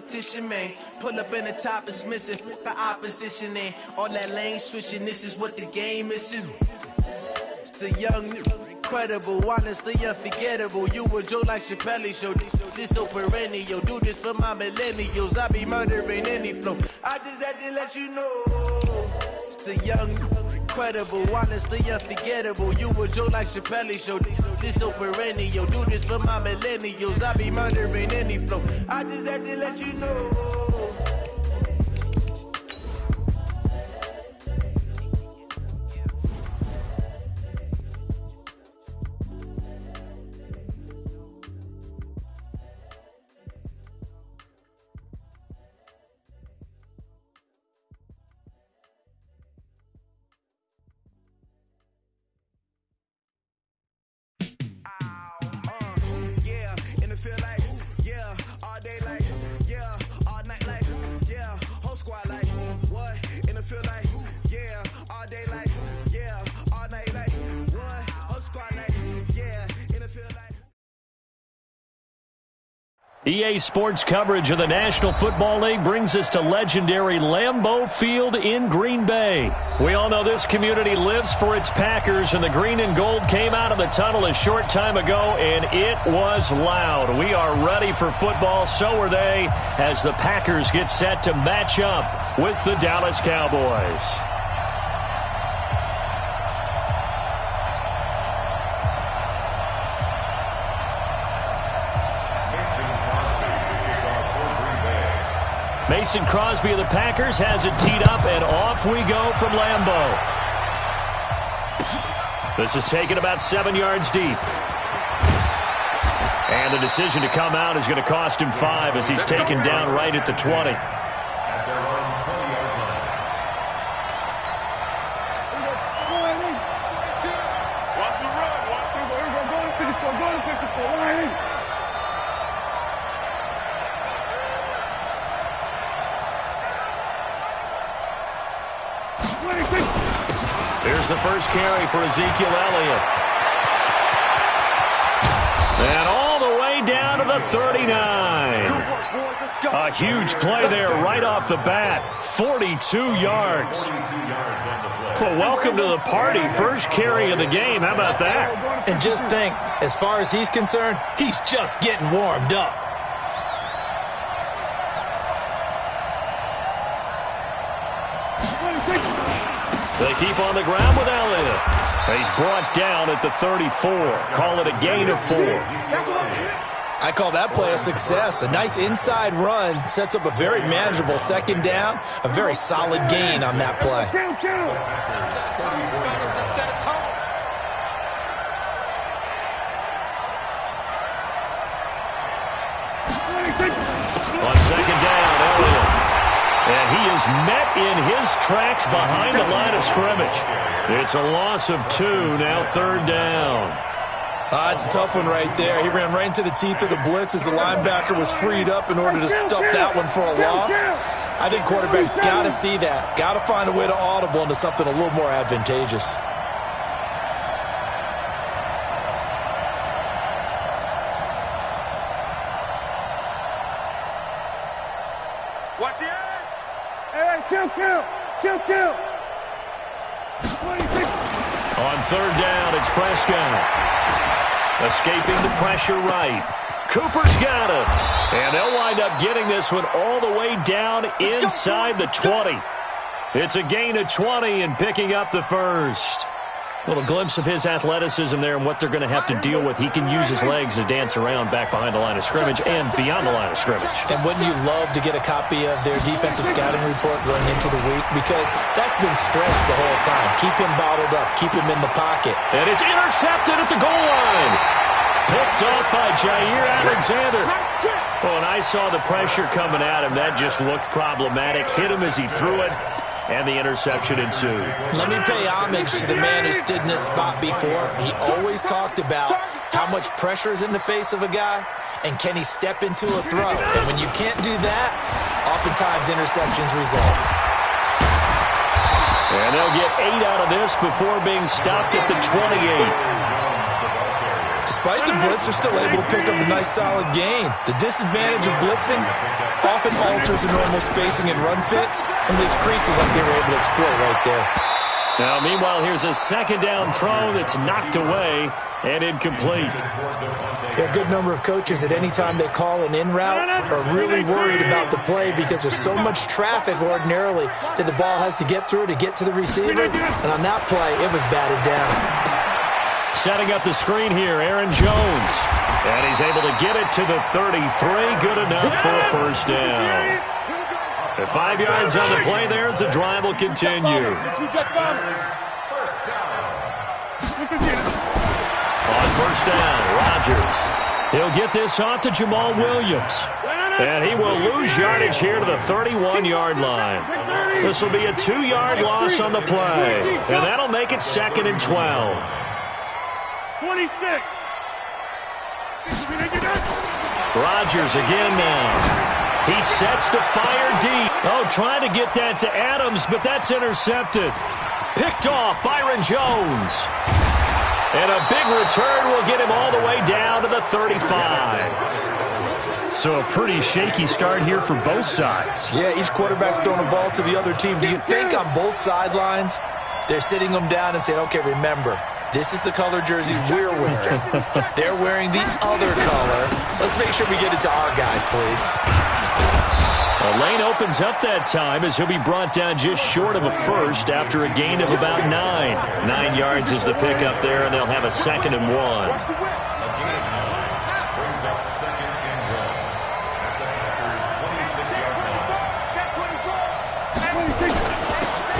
competition, man. Pull up in the top, it's missing the opposition, and all that lane switching. This is what the game is. It's the young, incredible, honestly unforgettable. You a Joe like Chappelle show. This so perennial. Do this for my millennials. I be murdering any flow. I just had to let you know. It's the young, incredible, honestly unforgettable. You a Joe like Chappelle show. This so perennial. Do this for my millennials. I be murdering any flow. I just had to let you know. EA Sports coverage of the National Football League brings us to legendary Lambeau Field in Green Bay. We all know this community lives for its Packers, and the green and gold came out of the tunnel a short time ago, and it was loud. We are ready for football, so are they, as the Packers get set to match up with the Dallas Cowboys. Mason Crosby of the Packers has it teed up, and off we go from Lambeau. This is taken about 7 yards deep. And the decision to come out is going to cost him 5 as he's taken down right at the 20. Watch the run. Watch the run. Go to 54. Go to 54. Here's the first carry for Ezekiel Elliott. And all the way down to the 39. A huge play there right off the bat. 42 yards. Well, welcome to the party. First carry of the game. How about that? And just think, as far as he's concerned, he's just getting warmed up. They keep on the ground with Elliott. He's brought down at the 34. Call it a gain of 4. I call that play a success. A nice inside run sets up a very manageable second down. A very solid gain on that play. On second down, Elliott. And he is met in his tracks behind the line of scrimmage. It's a loss of 2, now third down. It's a tough one right there. He ran right into the teeth of the blitz as the linebacker was freed up in order to stop that one for a loss. I think quarterbacks got to see that. Got to find a way to audible into something a little more advantageous. Watch the end. Kill. On third down, it's Prescott. Escaping the pressure right. Cooper's got it. And they'll wind up getting this one all the way down inside the 20. It's a gain of 20 and picking up the first. A little glimpse of his athleticism there and what they're going to have to deal with. He can use his legs to dance around back behind the line of scrimmage and beyond the line of scrimmage. And wouldn't you love to get a copy of their defensive scouting report going into the week? Because that's been stressed the whole time. Keep him bottled up. Keep him in the pocket. And it's intercepted at the goal line. Picked off by Jair Alexander. Oh, and I saw the pressure coming at him. That just looked problematic. Hit him as he threw it. And the interception ensued. Let me pay homage to the man who stood in this spot before. He always talked about how much pressure is in the face of a guy and can he step into a throw. And when you can't do that, oftentimes interceptions result. And they'll get 8 out of this before being stopped at the 28. Despite the blitz, they're still able to pick up a nice solid gain. The disadvantage of blitzing often alters the normal spacing and run fits and leaves creases like they were able to exploit right there. Now, meanwhile, here's a second down throw that's knocked away and incomplete. There are a good number of coaches at any time they call an in route are really worried about the play because there's so much traffic ordinarily that the ball has to get through to get to the receiver. And on that play, it was batted down. Setting up the screen here, Aaron Jones. And he's able to get it to the 33. Good enough for a first down. At 5 yards on the play there, as the drive will continue. On first down, Rodgers. He'll get this off to Jamal Williams. And he will lose yardage here to the 31-yard line. This will be a 2-yard loss on the play. And that'll make it 2nd and 12. 26. Rodgers again now. He sets to fire deep. Oh, trying to get that to Adams, but that's intercepted. Picked off Byron Jones. And a big return will get him all the way down to the 35. So a pretty shaky start here for both sides. Yeah, each quarterback's throwing a ball to the other team. Do you think on both sidelines they're sitting them down and saying, okay, remember, this is the color jersey we're wearing. They're wearing the other color. Let's make sure we get it to our guys, please. A lane opens up that time as he'll be brought down just short of a first after a gain of about 9. 9 yards is the pickup there, and they'll have a 2nd and 1.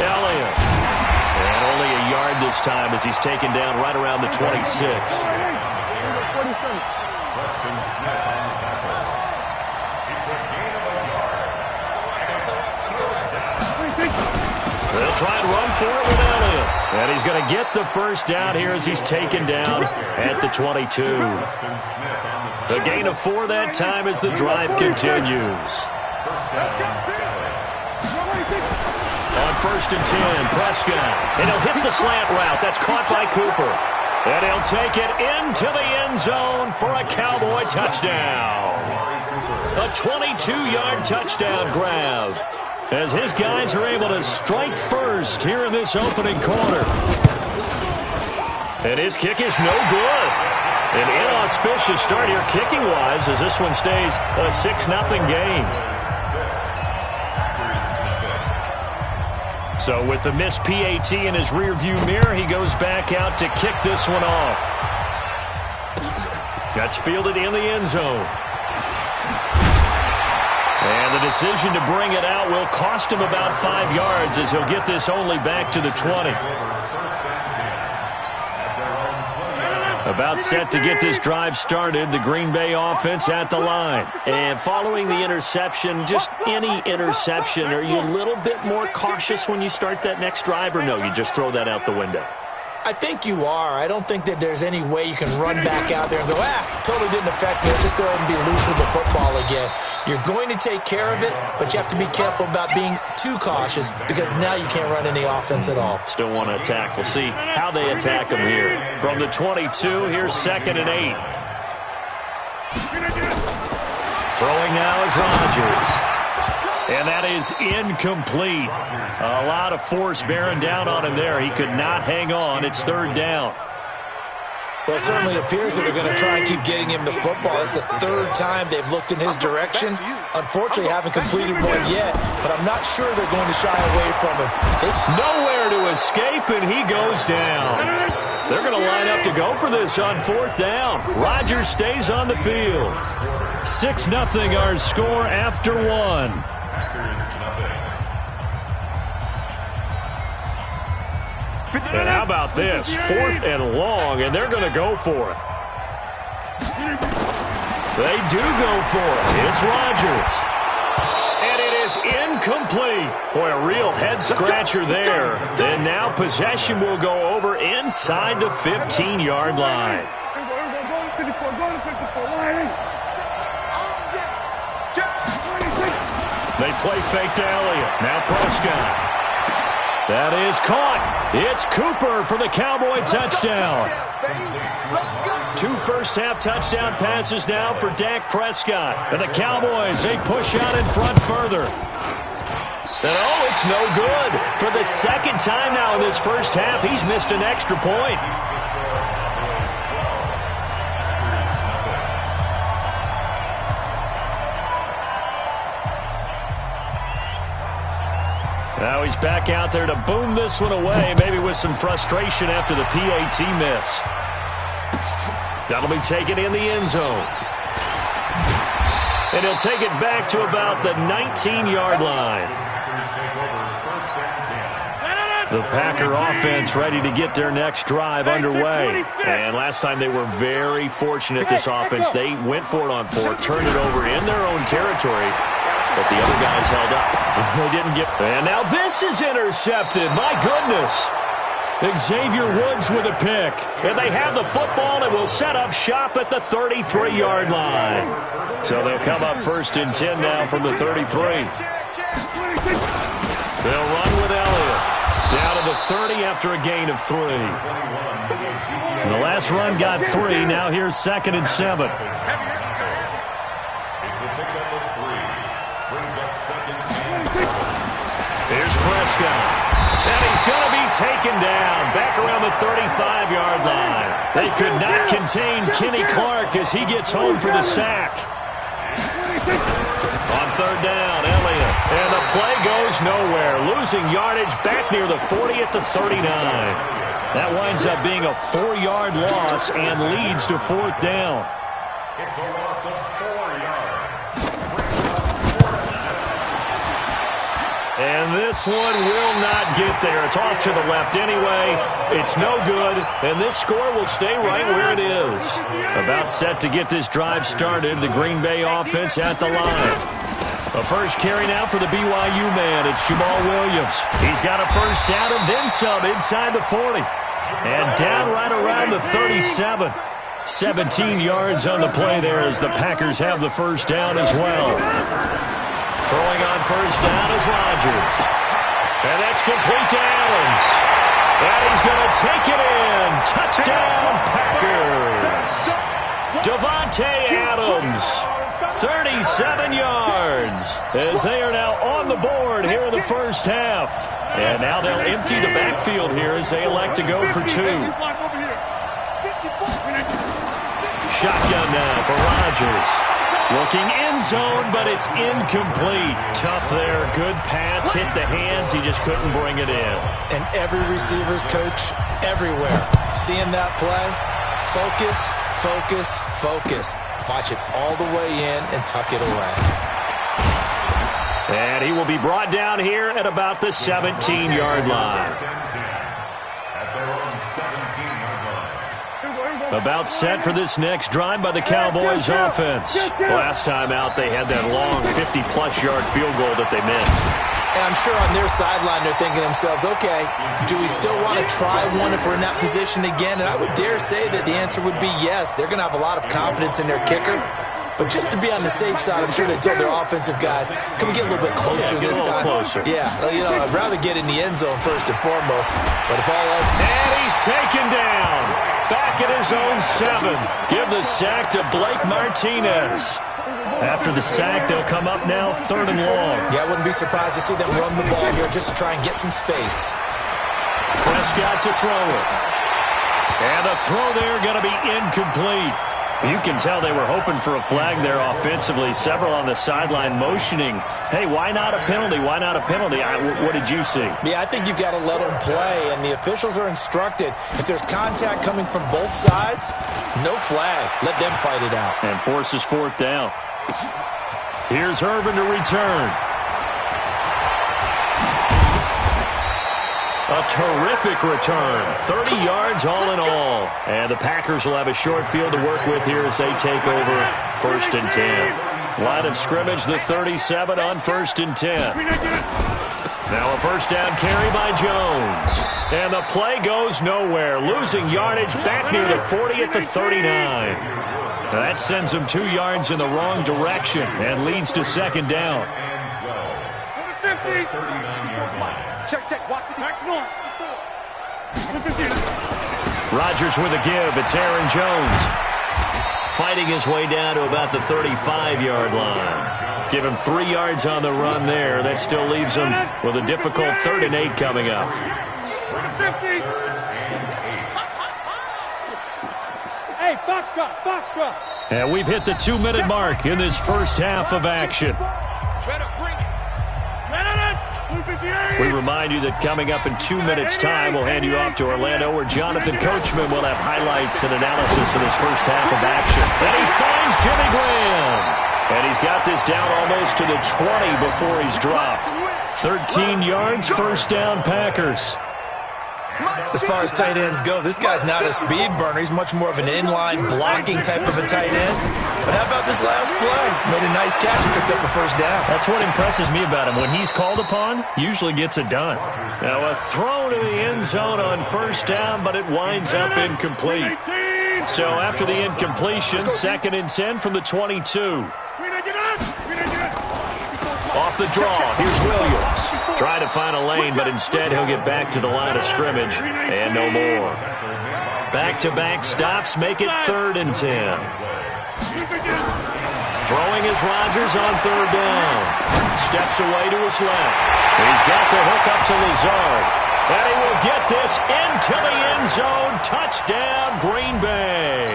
Elliott. And only a yard this time as he's taken down right around the 26. They'll try and run for it with Elliott. And he's going to get the first down here as he's taken down at the 22. A gain of 4 that time as the drive continues. On 1st and 10, Prescott. And he'll hit the slant route. That's caught by Cooper. And he'll take it into the end zone for a Cowboy touchdown. A 22-yard touchdown grab, as his guys are able to strike first here in this opening quarter. And his kick is no good. An inauspicious start here kicking-wise as this one stays a 6-0 game. So with the missed PAT in his rearview mirror, he goes back out to kick this one off. That's fielded in the end zone. And the decision to bring it out will cost him about 5 yards as he'll get this only back to the 20. About set to get this drive started, the Green Bay offense at the line. And following the interception, just any interception, are you a little bit more cautious when you start that next drive, or no, you just throw that out the window? I think you are. I don't think that there's any way you can run back out there and go, totally didn't affect me. Let's just go ahead and be loose with the football again. You're going to take care of it, but you have to be careful about being too cautious because now you can't run any offense at all. Still want to attack. We'll see how they attack him here. From the 22, here's 2nd and 8. Throwing now is Rodgers. And that is incomplete. A lot of force bearing down on him there. He could not hang on. It's 3rd down. Well, it certainly appears that they're going to try and keep getting him the football. It's the 3rd time they've looked in his direction. Unfortunately, haven't completed one yet, but I'm not sure they're going to shy away from him. Nowhere to escape, and he goes down. They're going to line up to go for this on 4th down. Rodgers stays on the field. 6-0 our score after 1. And how about this? 4th and long, and they're going to go for it. They do go for it. It's Rodgers. And it is incomplete. Boy, a real head-scratcher there. And now possession will go over inside the 15-yard line. They play fake to Elliott. Now Prescott. That is caught. It's Cooper for the Cowboy touchdown. 2 first-half touchdown passes now for Dak Prescott. And the Cowboys, they push out in front further. And oh, it's no good. For the second time now in this first half, he's missed an extra point. Now he's back out there to boom this one away, maybe with some frustration after the PAT miss. That'll be taken in the end zone. And he'll take it back to about the 19-yard line. The Packer offense ready to get their next drive underway. And last time they were very fortunate, this offense. They went for it on 4, turned it over in their own territory, but the other guys held up. They didn't get... And now this is intercepted. My goodness. Xavier Woods with a pick. And they have the football and will set up shop at the 33-yard line. So they'll come up 1st and 10 now from the 33. They'll run with Elliott. Down to the 30 after a gain of 3. And the last run got 3. Now here's 2nd and 7. Here's Prescott. And he's going to be taken down back around the 35-yard line. They could not contain Kenny Clark as he gets home for the sack. On 3rd down, Elliott. And the play goes nowhere. Losing yardage back near the 40 at the 39. That winds up being a 4-yard loss and leads to 4th down. It's a loss of 4 yards. And this one will not get there. It's off to the left anyway. It's no good, and this score will stay right where it is. About set to get this drive started, the Green Bay offense at the line. A first carry now for the BYU man. It's Jamal Williams. He's got a first down and then some inside the 40. And down right around the 37. 17 yards on the play there as the Packers have the first down as well. Throwing on first down is Rodgers. And that's complete to Adams. And he's going to take it in. Touchdown, Packers. Davante Adams, 37 yards, as they are now on the board here in the first half. And now they'll empty the backfield here as they elect to go for 2. Shotgun now for Rodgers. Looking end zone, but it's incomplete. Tough there. Good pass. Hit the hands. He just couldn't bring it in. And every receiver's coach everywhere. Seeing that play, focus, focus, focus. Watch it all the way in and tuck it away. And he will be brought down here at about the 17-yard line. About set for this next drive by the Cowboys offense. Last time out, they had that long 50-plus yard field goal that they missed. And I'm sure on their sideline, they're thinking to themselves, okay, do we still want to try one if we're in that position again? And I would dare say that the answer would be yes. They're going to have a lot of confidence in their kicker. But just to be on the safe side, I'm sure they told their offensive guys, can we get a little bit closer this time? Closer. Yeah, you know, I'd rather get in the end zone first and foremost. But if all else... And he's taken down. Back at his own 7. Give the sack to Blake Martinez. After the sack, they'll come up now 3rd and long. Yeah, I wouldn't be surprised to see them run the ball here just to try and get some space. Prescott to throw it. And the throw there going to be incomplete. You can tell they were hoping for a flag there offensively. Several on the sideline motioning, hey, why not a penalty? Why not a penalty? What did you see? Yeah, I think you've got to let them play, and the officials are instructed. If there's contact coming from both sides, no flag. Let them fight it out. And forces 4th down. Here's Herman to return. A terrific return. 30 yards all in all. And the Packers will have a short field to work with here as they take over 1st and 10. Line of scrimmage, the 37 on 1st and 10. Now a first down carry by Jones. And the play goes nowhere. Losing yardage back near the 40 at the 39. Now that sends him 2 yards in the wrong direction and leads to 2nd down. Check, check. Watch the back north. Rodgers with a give. It's Aaron Jones. Fighting his way down to about the 35-yard line. Give him 3 yards on the run there. That still leaves him with a difficult 3rd and 8 coming up. Hey, box drop. And we've hit the 2-minute mark in this first half of action. We remind you that coming up in 2 minutes' time, we'll hand you off to Orlando, where Jonathan Coachman will have highlights and analysis of this first half of action. And he finds Jimmy Graham. And he's got this down almost to the 20 before he's dropped. 13 yards, first down, Packers. As far as tight ends go, this guy's not a speed burner. He's much more of an inline blocking type of a tight end. But how about this last play? Made a nice catch and picked up a first down. That's what impresses me about him. When he's called upon, usually gets it done. Now a throw to the end zone on first down, but it winds up incomplete. So after the incompletion, 2nd and 10 from the 22. Off the draw, here's Williams. Trying to find a lane, but instead he'll get back to the line of scrimmage, and no more. Back-to-back stops make it 3rd and 10. Throwing is Rodgers on 3rd down. Steps away to his left. He's got the hook up to Lazard. And he will get this into the end zone. Touchdown, Green Bay.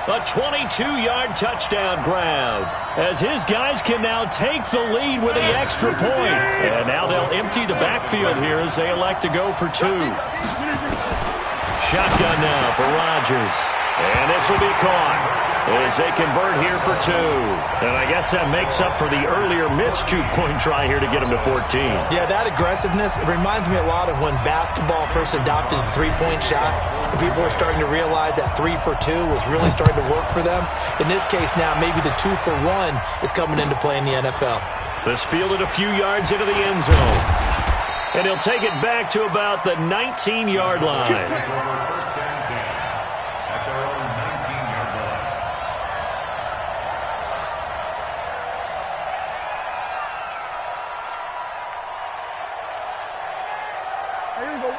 A 22-yard touchdown grab, as his guys can now take the lead with the extra point. And now they'll empty the backfield here as they elect to go for 2. Shotgun now for Rodgers. And this will be caught as they convert here for 2. And I guess that makes up for the earlier missed 2-point try here to get them to 14. Yeah, that aggressiveness, it reminds me a lot of when basketball first adopted the 3-point shot. And people were starting to realize that 3 for 2 was really starting to work for them. In this case now, maybe the 2 for 1 is coming into play in the NFL. This fielded a few yards into the end zone. And he'll take it back to about the 19-yard line.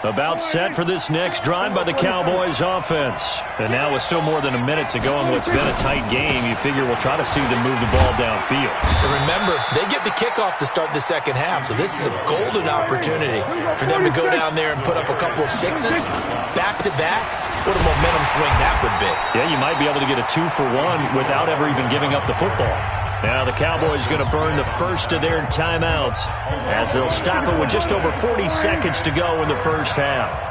About set for this next drive by the Cowboys offense. And now with still more than a minute to go in what's been a tight game, you figure we'll try to see them move the ball downfield. And remember, they get the kickoff to start the second half, so this is a golden opportunity for them to go down there and put up a couple of sixes back-to-back. What a momentum swing that would be. Yeah, you might be able to get a 2 for 1 without ever even giving up the football. Now the Cowboys going to burn the first of their timeouts as they'll stop it with just over 40 seconds to go in the first half.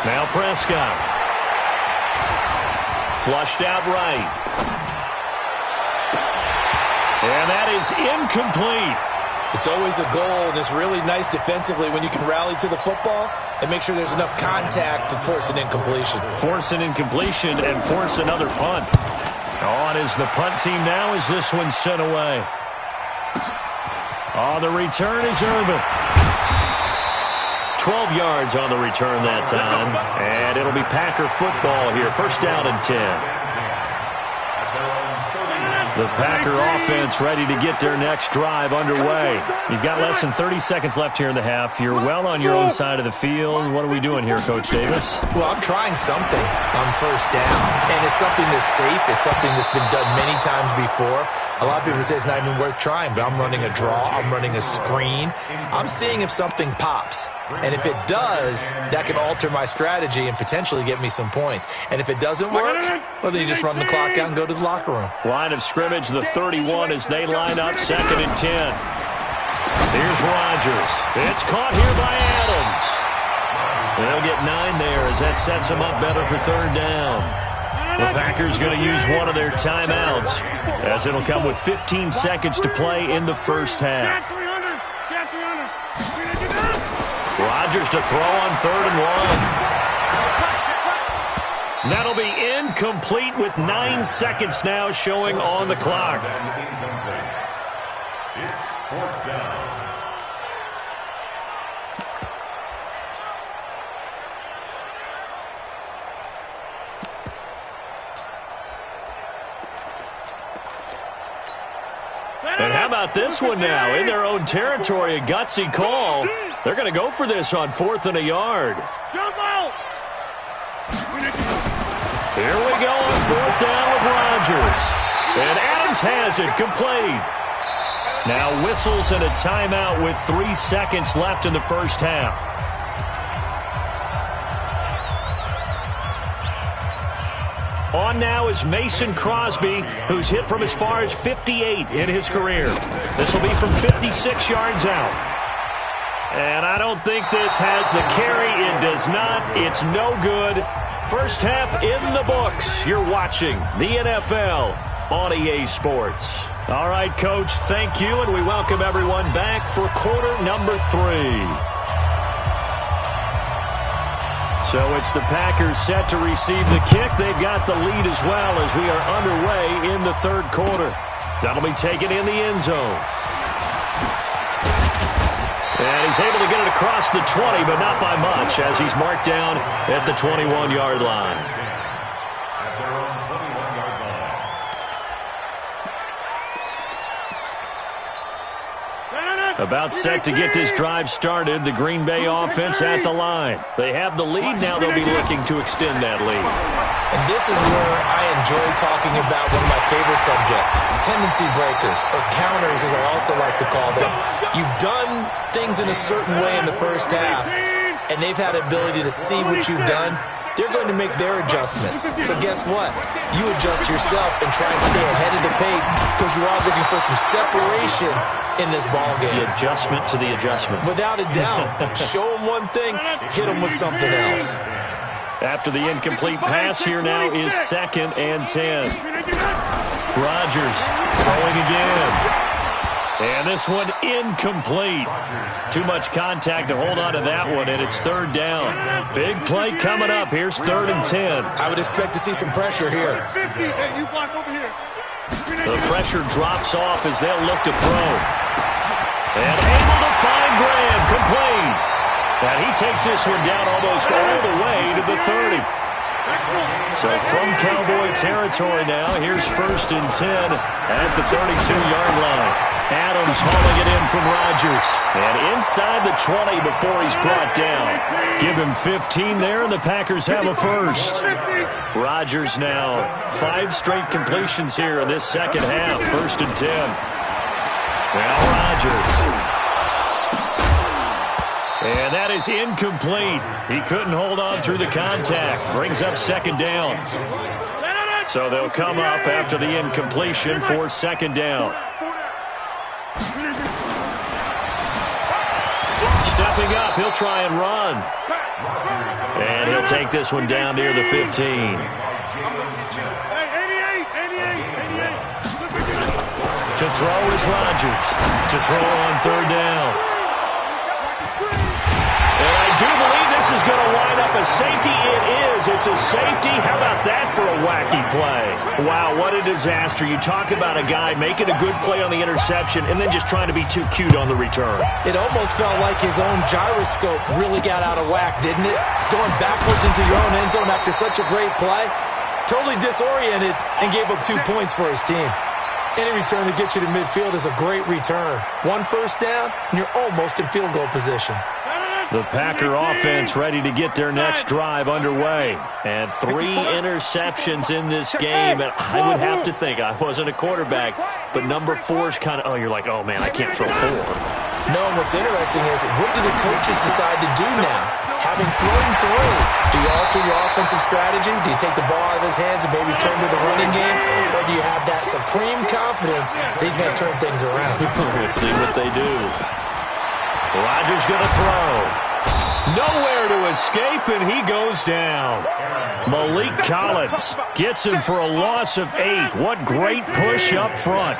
Now Prescott. Flushed out right. And that is incomplete. It's always a goal, and it's really nice defensively when you can rally to the football and make sure there's enough contact to force an incompletion. Force an incompletion and force another punt. On is the punt team now as this one's sent away. On the return is Irvin. 12 yards on the return that time. And it'll be Packer football here. First down and 10. The Packer offense ready to get their next drive underway. You've got less than 30 seconds left here in the half. You're well on your own side of the field. What are we doing here, Coach Davis? Well, I'm trying something on first down, and it's something that's safe. It's something that's been done many times before. A lot of people say it's not even worth trying, but I'm running a draw. I'm running a screen. I'm seeing if something pops. And if it does, that can alter my strategy and potentially get me some points. And if it doesn't work, well, then you just run the clock out and go to the locker room. Line of scrimmage, the 31 as they line up, 2nd and 10. Here's Rodgers. It's caught here by Adams. They'll get 9 there as that sets them up better for 3rd down. The Packers going to use one of their timeouts as it'll come with 15 seconds to play in the first half. Rodgers to throw on 3rd and 1. That'll be incomplete with 9 seconds now showing on the clock. It's 4th down. about this one now? In their own territory, a gutsy call. They're going to go for this on 4th and a yard. Jump out! Here we go on 4th down with Rodgers. And Adams has it complete. Now whistles and a timeout with 3 seconds left in the first half. On now is Mason Crosby, who's hit from as far as 58 in his career. This will be from 56 yards out. And I don't think this has the carry. It does not. It's no good. First half in the books. You're watching the NFL on EA Sports. All right, Coach, thank you, and we welcome everyone back for quarter number 3. So it's the Packers set to receive the kick. They've got the lead as well as we are underway in the third quarter. That'll be taken in the end zone. And he's able to get it across the 20, but not by much, as he's marked down at the 21-yard line. About set to get this drive started, the Green Bay offense at the line. They have the lead. Now they'll be looking to extend that lead. And this is where I enjoy talking about one of my favorite subjects, tendency breakers, or counters as I also like to call them. You've done things in a certain way in the first half, and they've had the ability to see what you've done. They're going to make their adjustments. So guess what? You adjust yourself and try and stay ahead of the pace because you are looking for some separation in this ball game. The adjustment to the adjustment. Without a doubt. Show them one thing, hit them with something else. After the incomplete pass, here now is 2nd and 10. Rodgers throwing again. And this one incomplete. Too much contact to hold on to that one, and it's 3rd down. Big play coming up. Here's 3rd and 10. I would expect to see some pressure here. The pressure drops off as they'll look to throw. And able to find Graham, complete. And he takes this one down almost all the way to the 30. So from Cowboy territory now, here's 1st and 10 at the 32-yard line. Adams hauling it in from Rodgers. And inside the 20 before he's brought down. Give him 15 there, and the Packers have a first. Rodgers now 5 straight completions here in this second half. 1st and 10. Now Rodgers. And that is incomplete. He couldn't hold on through the contact. Brings up 2nd down. So they'll come up after the incompletion for 2nd down. Stepping up, he'll try and run. And he'll take this one down near the 15. To throw is Rodgers. To throw on 3rd down. And I do believe this is going to wind up a safety. It is. It's a safety. How about that for a wacky play? Wow, what a disaster. You talk about a guy making a good play on the interception and then just trying to be too cute on the return. It almost felt like his own gyroscope really got out of whack, didn't it? Going backwards into your own end zone after such a great play. Totally disoriented and gave up 2 points for his team. Any return to get you to midfield is a great return. 1 first down, and you're almost in field goal position. The Packer offense ready to get their next drive underway. And 3 interceptions in this game. And I would have to think, I wasn't a quarterback, but number 4 is kind of, oh, you're like, oh, man, I can't throw 4. No, and what's interesting is, what do the coaches decide to do now? Having thrown 3, do you alter your offensive strategy? Do you take the ball out of his hands and maybe turn to the running game? Or do you have that supreme confidence that he's going to turn things around? We'll see what they do. Rodgers going to throw. Nowhere to escape, and he goes down. Malik Collins gets him for a loss of 8. What great push up front.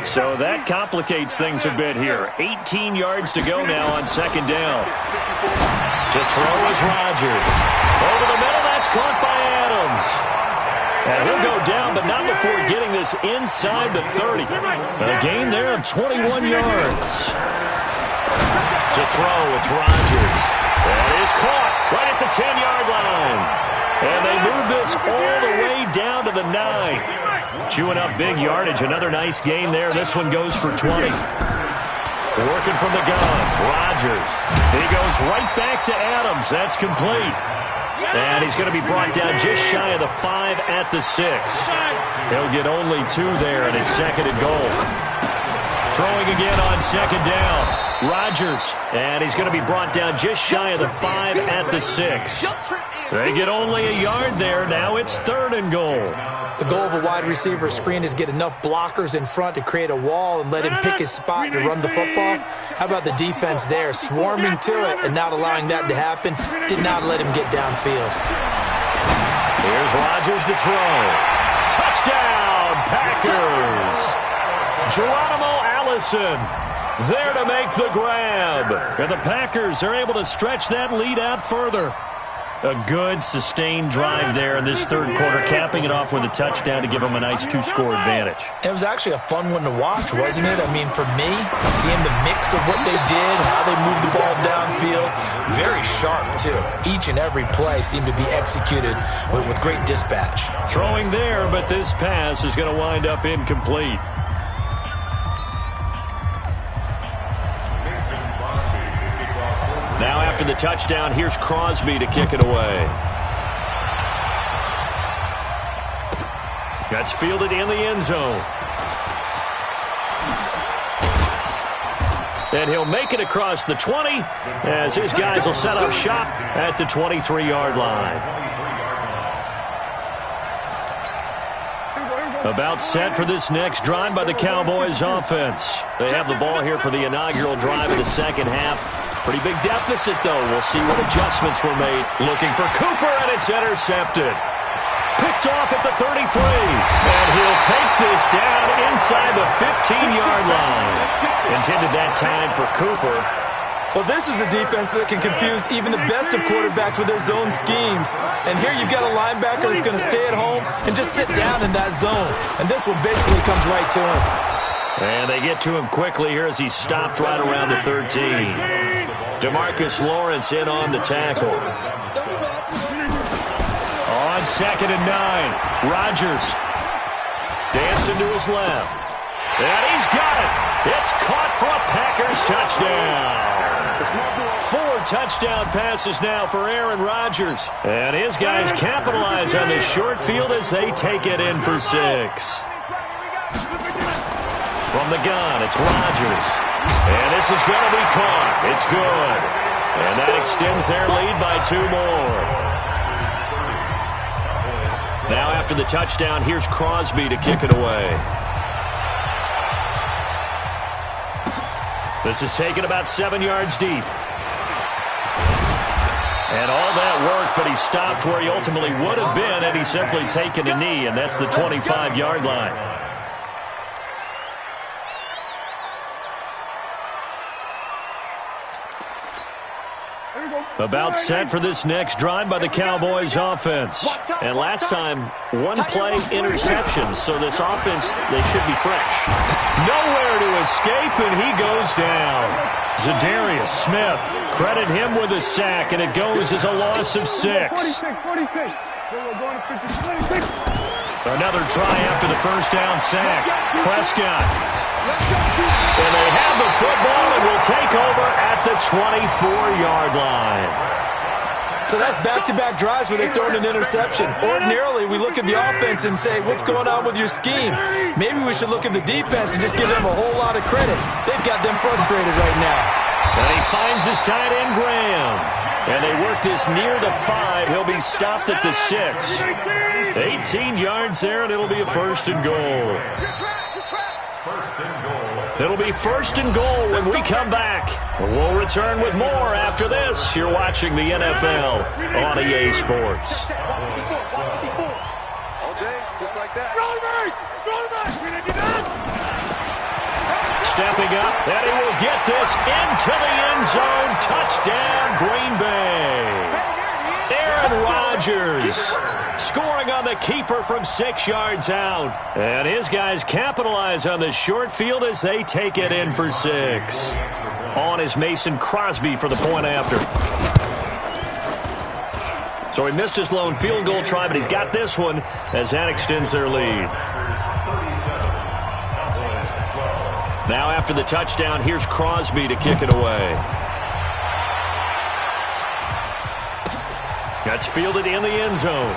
So that complicates things a bit here. 18 yards to go now on 2nd down. To throw is Rodgers. Over the middle, that's caught by Adams. And he'll go down, but not before getting this inside the 30. A gain there of 21 yards. To throw, it's Rodgers. That is caught right at the 10-yard line. And they move this all the way down to the 9. Chewing up big yardage. Another nice gain there. This one goes for 20. Working from the gun. Rodgers. He goes right back to Adams. That's complete. And he's going to be brought down just shy of the 5 at the 6. He'll get only 2 there, and it's second and goal. Throwing again on second down. Rodgers. And he's going to be brought down just shy of the 5 at the 6. They get only a yard there. Now it's third and goal. The goal of a wide receiver screen is get enough blockers in front to create a wall and let him pick his spot to run the football. How about the defense there, swarming to it and not allowing that to happen? Did not let him get downfield. Here's Rodgers to throw. Touchdown, Packers! Geronimo Allison there to make the grab. And the Packers are able to stretch that lead out further. A good, sustained drive there in this third quarter, capping it off with a touchdown to give them a nice 2-score advantage. It was actually a fun one to watch, wasn't it? I mean, for me, seeing the mix of what they did, how they moved the ball downfield, very sharp, too. Each and every play seemed to be executed with great dispatch. Throwing there, but this pass is going to wind up incomplete. Now after the touchdown, here's Crosby to kick it away. That's fielded in the end zone. And he'll make it across the 20 as his guys will set up shop at the 23-yard line. About set for this next drive by the Cowboys offense. They have the ball here for the inaugural drive of the second half. Pretty big deficit, though. We'll see what adjustments were made. Looking for Cooper, and it's intercepted. Picked off at the 33. And he'll take this down inside the 15-yard line. Intended that time for Cooper. Well, this is a defense that can confuse even the best of quarterbacks with their zone schemes. And here you've got a linebacker that's going to stay at home and just sit down in that zone. And this one basically comes right to him. And they get to him quickly here as he's stopped right around the 13. DeMarcus Lawrence in on the tackle. On second and 9, Rodgers dancing to his left. And he's got it. It's caught for a Packers touchdown. 4 touchdown passes now for Aaron Rodgers. And his guys capitalize on the short field as they take it in for 6. From the gun, it's Rodgers. And this is going to be caught. It's good. And that extends their lead by 2 more. Now after the touchdown, here's Crosby to kick it away. This is taken about 7 yards deep. And all that work, but he stopped where he ultimately would have been had he simply taken a knee, and that's the 25-yard line. About set for this next drive by the Cowboys offense. And last time, 1 play interception, so this offense, they should be fresh. Nowhere to escape, and he goes down. Zadarius Smith, credit him with a sack, and it goes as a loss of 6. Another try after the first down sack. Prescott. And they have the football and will take over at the 24-yard line. So that's back-to-back drives where they've thrown an interception. Ordinarily, we look at the offense and say, what's going on with your scheme? Maybe we should look at the defense and just give them a whole lot of credit. They've got them frustrated right now. And he finds his tight end, Graham. And they work this near the 5. He'll be stopped at the 6. 18 yards there, and it'll be a first and goal. It'll be first and goal when we come back. We'll return with more after this. You're watching the NFL on EA Sports. All day, just like that. Stepping up, and he will get this into the end zone. Touchdown, Green Bay. Aaron Rodgers scoring on the keeper from 6 yards out. And his guys capitalize on the short field as they take it in for 6. On is Mason Crosby for the point after. So he missed his lone field goal try, but he's got this one as that extends their lead. Now after the touchdown, here's Crosby to kick it away. That's fielded in the end zone.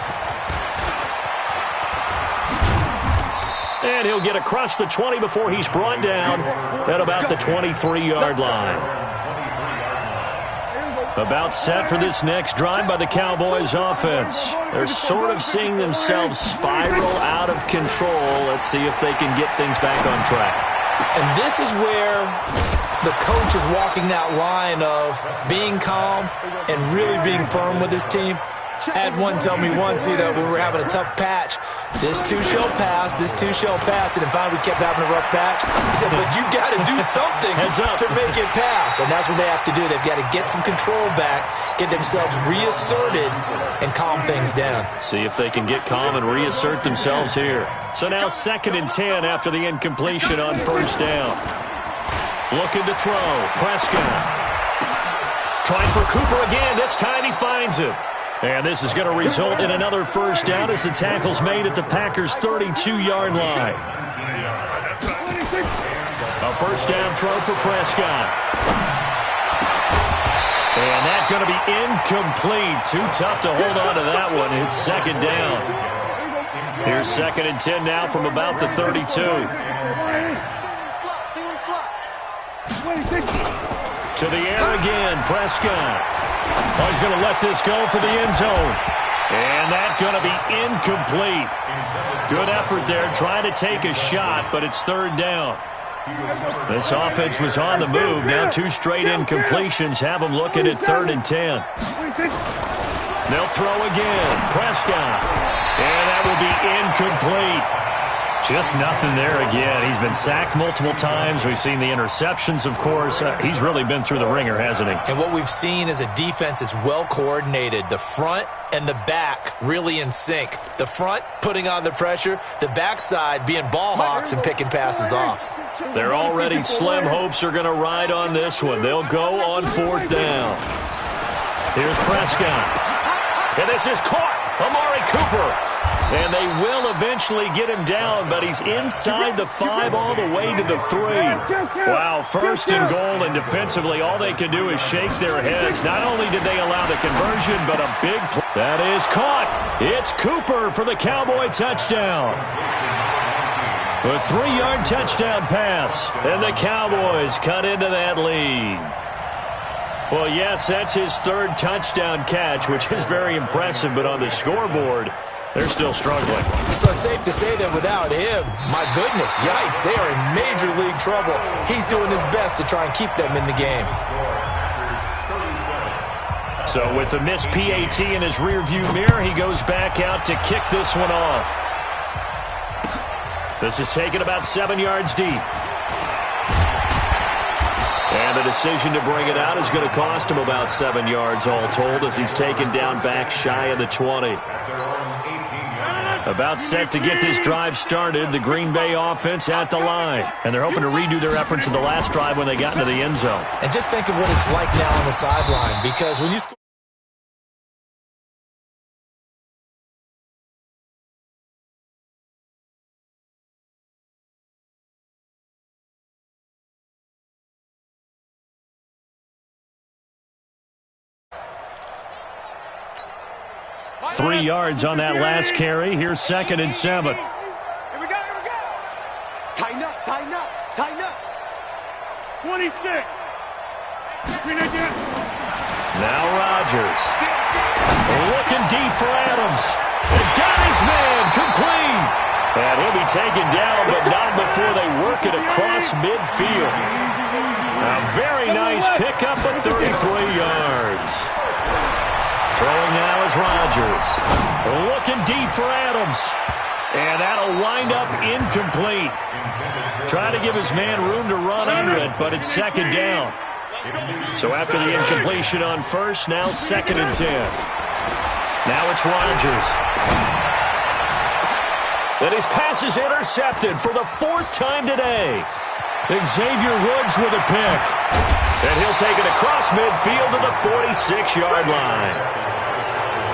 And he'll get across the 20 before he's brought down at about the 23-yard line. About set for this next drive by the Cowboys offense. They're sort of seeing themselves spiral out of control. Let's see if they can get things back on track. And this is where the coach is walking that line of being calm and really being firm with his team. I had one tell me once, we were having a tough patch. This too shall pass, this too shall pass. And finally we kept having a rough patch. He said, but you got to do something to make it pass. And that's what they have to do. They've got to get some control back, get themselves reasserted, and calm things down. See if they can get calm and reassert themselves here. So now 2nd and 10 after the incompletion on first down. Looking to throw. Prescott. Trying for Cooper again. This time he finds him. And this is going to result in another first down as the tackle's made at the Packers' 32-yard line. A first down throw for Prescott. And that's going to be incomplete. Too tough to hold on to that one. It's 2nd down. Here's 2nd and 10 now from about the 32. To the air again, Prescott. Oh, he's going to let this go for the end zone. And that's going to be incomplete. Good effort there, trying to take a shot, but it's 3rd down. This offense was on the move. Now 2 straight incompletions have them looking at 3rd and 10. They'll throw again. Prescott. And that will be incomplete. Just nothing there again. He's been sacked multiple times. We've seen the interceptions, of course. He's really been through the ringer, hasn't he? And what we've seen is a defense that's well coordinated. The front and the back really in sync. The front putting on the pressure. The backside being ball hawks and picking passes off. Their already slim hopes are going to ride on this one. They'll go on 4th down. Here's Prescott. And this is caught. Amari Cooper. And they will eventually get him down, but he's inside the 5 all the way to the 3. Wow, 1st and goal, and defensively all they can do is shake their heads. Not only did they allow the conversion, but a big play. That is caught. It's Cooper for the Cowboy touchdown. A 3-yard touchdown pass, and the Cowboys cut into that lead. Well, yes, that's his 3rd touchdown catch, which is very impressive, but on the scoreboard, they're still struggling. So it's safe to say that without him, my goodness, yikes, they are in major league trouble. He's doing his best to try and keep them in the game. So with the missed PAT in his rearview mirror, he goes back out to kick this one off. This is taken about 7 yards deep. And the decision to bring it out is going to cost him about 7 yards all told as he's taken down back shy of the 20. About set to get this drive started, the Green Bay offense at the line. And they're hoping to redo their efforts in the last drive when they got into the end zone. And just think of what it's like now on the sideline, because when you score 3 yards on that last carry. Here's 2nd and 7. Here we go. Tighten up. 26. Now Rodgers. Looking deep for Adams. And got his man complete. And he'll be taken down, but not before they work it across midfield. A very nice pickup of 33 yards. Throwing now is Rodgers. Looking deep for Adams. And that'll wind up incomplete. Trying to give his man room to run under it, but it's 2nd down. So after the incompletion on first, now 2nd and 10. Now it's Rodgers. And his pass is intercepted for the 4th time today. Xavier Woods with a pick. And he'll take it across midfield to the 46-yard line.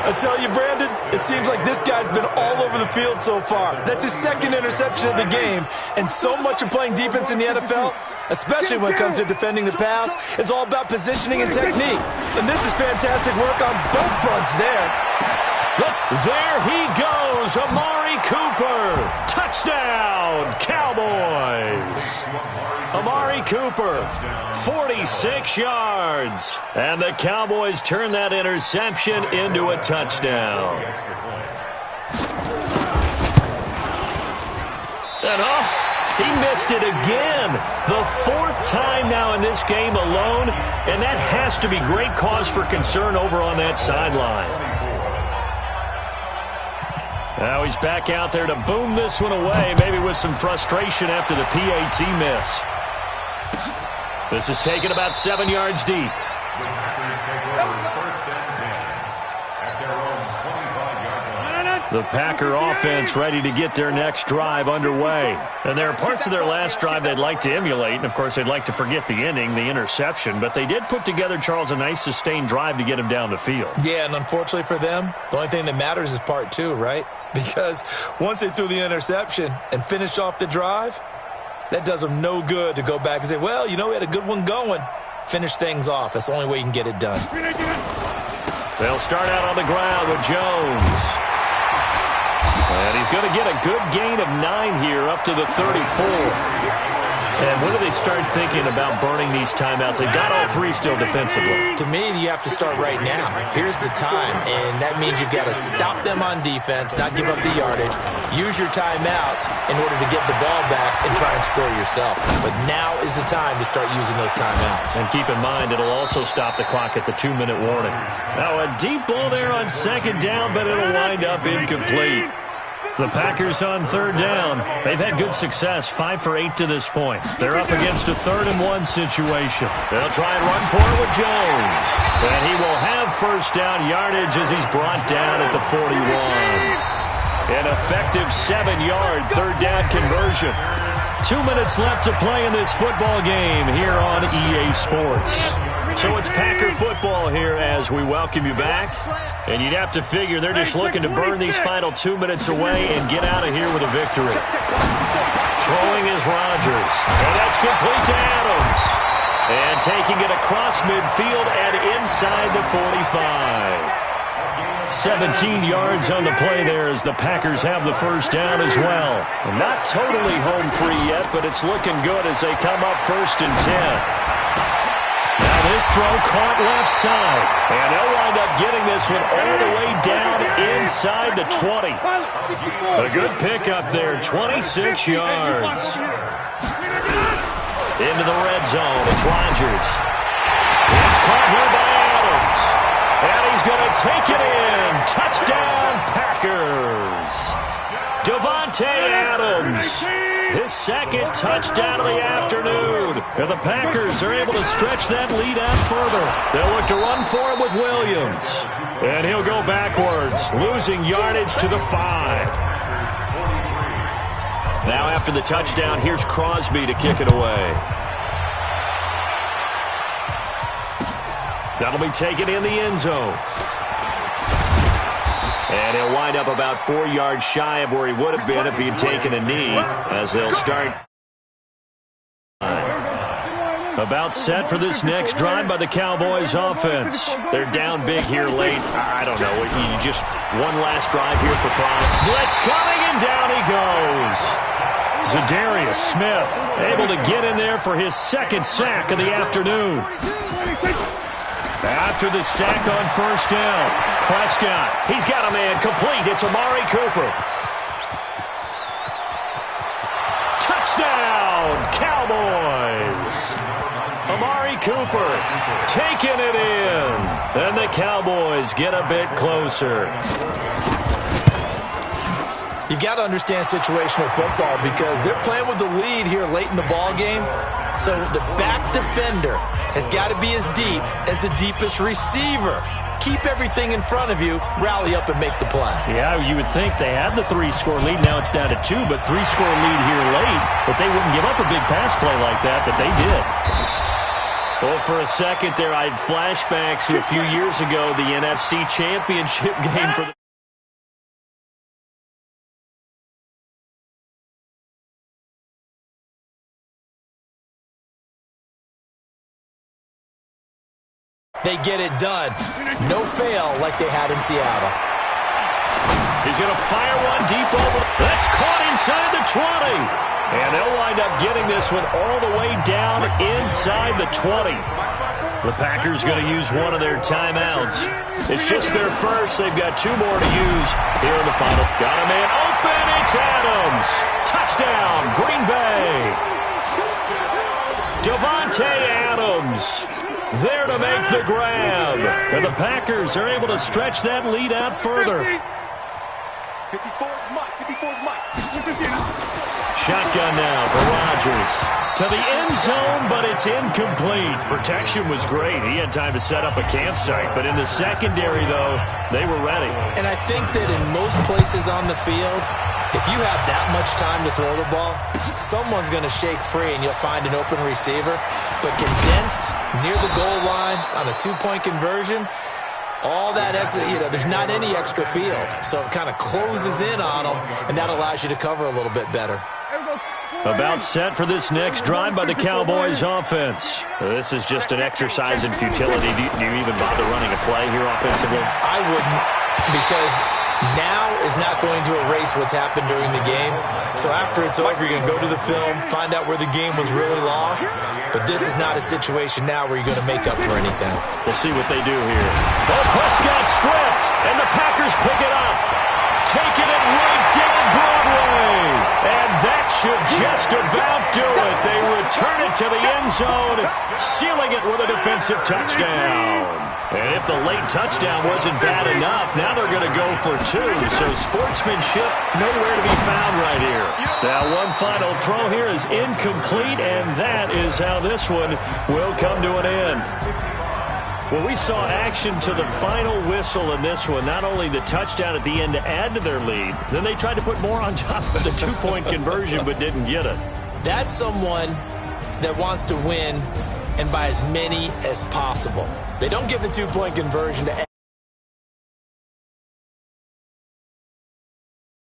I tell you, Brandon, it seems like this guy's been all over the field so far. That's his second interception of the game, and so much of playing defense in the NFL, especially when it comes to defending the pass, is all about positioning and technique. And this is fantastic work on both fronts there. There he goes, Amari Cooper. Touchdown, Cowboys. Amari Cooper, 46 yards. And the Cowboys turn that interception into a touchdown. And he missed it again. The fourth time now in this game alone. And that has to be great cause for concern over on that sideline. Now he's back out there to boom this one away, maybe with some frustration after the PAT miss. This is taken about 7 yards deep. The Packer offense ready to get their next drive underway. And there are parts of their last drive they'd like to emulate. And, of course, they'd like to forget the ending, the interception. But they did put together, Charles, a nice sustained drive to get him down the field. Yeah, and unfortunately for them, the only thing that matters is part two, right? Because once they threw the interception and finished off the drive, that does them no good to go back and say, well, you know, we had a good one going. Finish things off. That's the only way you can get it done. They'll start out on the ground with Jones. And he's going to get a good gain of 9 here up to the 34. And when do they start thinking about burning these timeouts? They've got all three still defensively. To me, you have to start right now. Here's the time, and that means you've got to stop them on defense, not give up the yardage, use your timeouts in order to get the ball back and try and score yourself. But now is the time to start using those timeouts. And keep in mind, it'll also stop the clock at the 2-minute warning. Now, a deep ball there on second down, but it'll wind up incomplete. The Packers on third down. They've had good success, 5 for 8 to this point. They're up against a 3rd-and-1 situation. They'll try and run for it with Jones. And he will have first down yardage as he's brought down at the 41. An effective 7-yard third down conversion. 2 minutes left to play in this football game here on EA Sports. So it's Packer football here as we welcome you back. And you'd have to figure they're just looking to burn these final 2 minutes away and get out of here with a victory. Throwing is Rodgers. And that's complete to Adams. And taking it across midfield and inside the 45. 17 yards on the play there as the Packers have the first down as well. Not totally home free yet, but it's looking good as they come up 1st and 10. Now this throw caught left side. And they'll wind up getting this one all the way down inside the 20. A good pickup there, 26 yards. Into the red zone, it's Rodgers. It's caught here by Adams. And he's going to take it in. Touchdown, Packers. Davante Adams. His second touchdown of the afternoon. And the Packers are able to stretch that lead out further. They'll look to run for it with Williams. And he'll go backwards, losing yardage to the 5. Now after the touchdown, here's Crosby to kick it away. That'll be taken in the end zone. And he'll wind up about 4 yards shy of where he would have been if he had taken a knee, as they'll start. About set for this next drive by the Cowboys offense. They're down big here late. I don't know. Just one last drive here for prime. Blitz coming, and down he goes. Zadarius Smith able to get in there for his second sack of the afternoon. After the sack on first down, Prescott, he's got a man complete. It's Amari Cooper. Touchdown, Cowboys. Amari Cooper taking it in. And the Cowboys get a bit closer. You've got to understand situational football because they're playing with the lead here late in the ball game. So the back defender has got to be as deep as the deepest receiver. Keep everything in front of you, rally up and make the play. Yeah, you would think they had the 3-score lead. Now it's down to 2, but 3-score lead here late. But they wouldn't give up a big pass play like that, but they did. Well, for a second there, I had flashbacks to a few years ago, the NFC Championship game for the... They get it done. No fail like they had in Seattle. He's going to fire one deep over. That's caught inside the 20. And they'll wind up getting this one all the way down inside the 20. The Packers going to use one of their timeouts. It's just their first. They've got 2 more to use here in the final. Got a man open. It's Adams. Touchdown, Green Bay. Davante Adams there to make the grab. And the Packers are able to stretch that lead out further. 54's Mike. 54's Mike. Shotgun now for Rodgers. To the end zone, but it's incomplete. Protection was great. He had time to set up a campsite. But in the secondary, though, they were ready. And I think that in most places on the field, if you have that much time to throw the ball, someone's going to shake free and you'll find an open receiver. But condensed near the goal line on a 2-point conversion, all that extra, there's not any extra field. So it kind of closes in on them, and that allows you to cover a little bit better. About set for this next drive by the Cowboys offense. This is just an exercise in futility. Do you even bother running a play here offensively? I wouldn't, because now is not going to erase what's happened during the game. So after it's over, you're going to go to the film, find out where the game was really lost. But this is not a situation now where you're going to make up for anything. We'll see what they do here. Oh, Prescott stripped, and the Packers pick it up. Taking it right down Broadway. And that should just about do it. They return it to the end zone, sealing it with a defensive touchdown. And if the late touchdown wasn't bad enough, now they're going to go for 2. So sportsmanship nowhere to be found right here. Now one final throw here is incomplete, and that is how this one will come to an end. Well, we saw action to the final whistle in this one. Not only the touchdown at the end to add to their lead, then they tried to put more on top of the 2-point conversion but didn't get it. That's someone that wants to win and by as many as possible. They don't get the 2-point conversion to